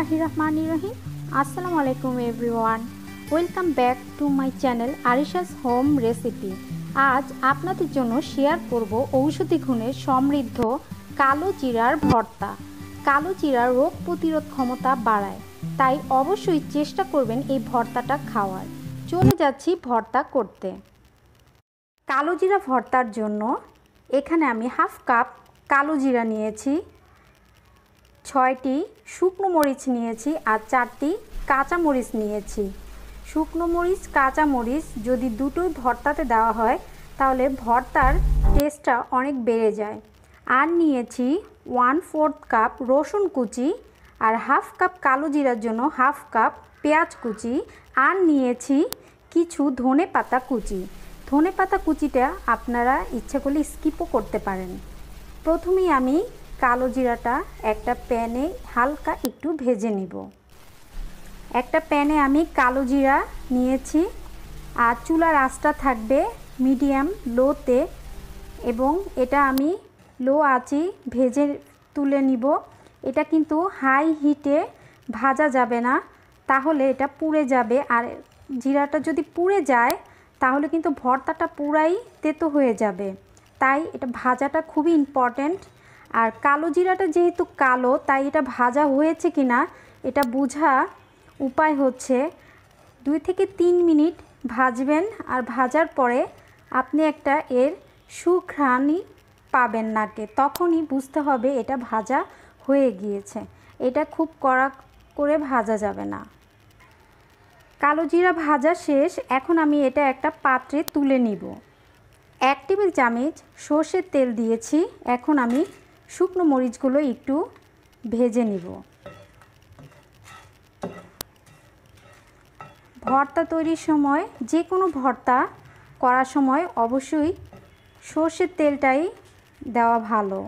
बिस्मिल्लाहिर्रहमानिर्रहीम। अस्सलामु आलैकुम everyone, welcome back to my channel Arisha's home recipe. আজ আপনাদের জন্য শেয়ার করব ঔষধি গুণে সমৃদ্ধ কালো জিরার ভর্তা। কালো জিরা রোগ প্রতিরোধ ক্ষমতা বাড়ায়, তাই অবশ্যই চেষ্টা করবেন এই ভর্তাটা খাওয়ার। চলে যাচ্ছি ভর্তা করতে। কালো জিরা ভর্তার জন্য এখানে আমি হাফ কাপ কালো জিরা নিয়েছি, 6টি শুকনো মরিচ নিয়েছি আর 4টি কাঁচা মরিচ নিয়েছি। শুকনো মরিচ কাঁচা মরিচ যদি দুটোই ভর্তাতে দেওয়া হয় তাহলে ভর্তার টেস্টটা অনেক বেড়ে যায়। আর নিয়েছি 1/4 কাপ রসুন কুচি আর হাফ কাপ কালো জিরার জন্য হাফ কাপ পেঁয়াজ কুচি। আর নিয়েছি কিছু ধনে পাতা কুচি। ধনে পাতা কুচিটা আপনারা ইচ্ছে করলে স্কিপও করতে পারেন। প্রথমেই আমি কালো জিরাটা একটা প্যানে হালকা একটু ভেজে নিব। একটা প্যানে আমি কালো জিরা নিয়েছি আর চুলার আঁচটা থাকবে মিডিয়াম লোতে, এবং এটা আমি লো আঁচে ভেজে তুলে নিব। এটা কিন্তু হাই হিটে ভাজা যাবে না, তাহলে এটা পুড়ে যাবে। আর জিরাটা যদি পুড়ে যায় তাহলে কিন্তু ভর্তাটা পুরাই তেতো হয়ে যাবে, তাই এটা ভাজাটা খুবই ইম্পর্ট্যান্ট। আর কালো জিরাটা যেহেতু কালো, তাই এটা ভাজা হয়েছে কিনা এটা বোঝা উপায় হচ্ছে 2 থেকে 3 মিনিট ভাজবেন। আর ভাজার পরে আপনি একটা এর সুঘ্রাণই পাবেন নাকে, তখনই বুঝতে হবে এটা ভাজা হয়ে গিয়েছে। এটা খুব কড়া করে ভাজা যাবে না। কালো জিরা ভাজা শেষ, এখন আমি এটা একটা পাত্রে তুলে নিব। 1 টেবিল চামচ সর্ষের তেল দিয়েছি। এখন আমি শুকনো মরিচগুলো একটু ভেজে নিব। ভর্তা তৈরির সময়, যে কোনো ভর্তা করার সময় অবশ্যই সর্ষের তেলটাই দেওয়া ভালো।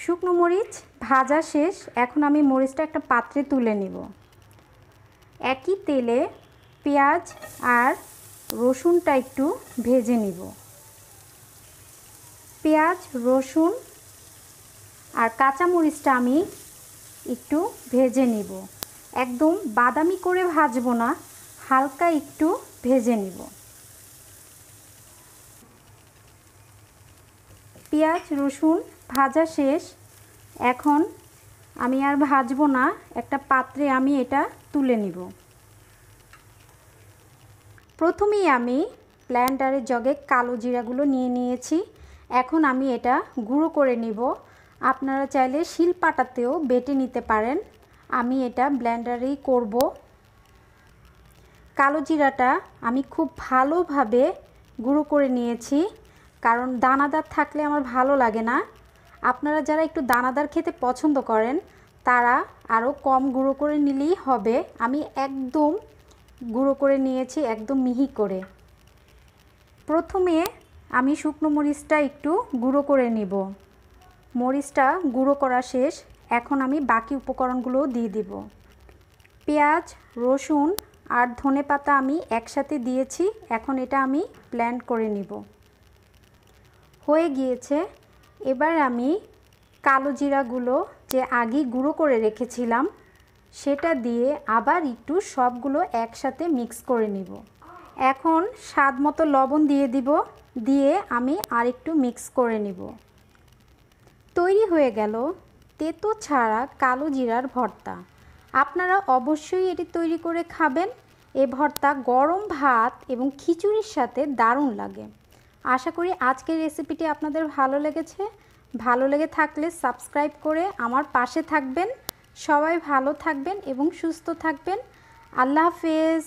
শুকনো মরিচ ভাজা শেষ, এখন আমি মরিচটা একটা পাত্রে তুলে নিব। একই তেলে পেঁয়াজ আর রসুনটা একটু ভেজে নিব। পেঁয়াজ রসুন আর কাঁচা মরিচটা আমি একটু ভেজে নিব। একদম বাদামি করে ভাজবো না, হালকা একটু ভেজে নিব। পেঁয়াজ রসুন ভাজা শেষ, এখন আমি আর ভাজবো না, একটা পাত্রে আমি এটা তুলে নিব। প্রথমেই আমি ব্লেন্ডারের জগে কালো জিরাগুলো নিয়ে নিয়েছি। এখন আমি এটা গুঁড়ো করে নিব। আপনারা চাইলে শিলপাটাতেও বেটে নিতে পারেন, আমি এটা ব্লেন্ডারেই করব। কালো জিরাটা আমি খুব ভালোভাবে গুঁড়ো করে নিয়েছি, কারণ দানাদার থাকলে আমার ভালো লাগে না। আপনারা যারা একটু দানাদার খেতে পছন্দ করেন তারা আরও কম গুঁড়ো করে নিলেই হবে। আমি একদম গুঁড়ো করে নিয়েছি, একদম মিহি করে। প্রথমে আমি শুকনো মরিচটা একটু গুঁড়ো করে নিব। মরিচটা গুঁড়ো করা শেষ, এখন আমি বাকি উপকরণগুলোও দিয়ে দিব। পেঁয়াজ রসুন আর ধনে পাতা আমি একসাথে দিয়েছি। এখন এটা আমি ব্লেন্ড করে নিব। হয়ে গিয়েছে। এবার আমি কালো জিরাগুলো যে আগে গুঁড়ো করে রেখেছিলাম সেটা দিয়ে আবার একটু সবগুলো একসাথে মিক্স করে নিব। এখন স্বাদ মতো লবণ দিয়ে দিব, দিয়ে আমি আরেকটু মিক্স করে নিব। তৈরি হয়ে গেল তেতো ছাড়া কালো জিরার ভর্তা। আপনারা অবশ্যই এটি তৈরি করে খাবেন। এই ভর্তা গরম ভাত এবং খিচুড়ির সাথে দারুণ লাগে। আশা করি আজকের রেসিপিটি আপনাদের ভালো লেগেছে। ভালো লেগে থাকলে সাবস্ক্রাইব করে আমার পাশে থাকবেন। সবাই ভালো থাকবেন এবং সুস্থ থাকবেন। আল্লাহ হাফেজ।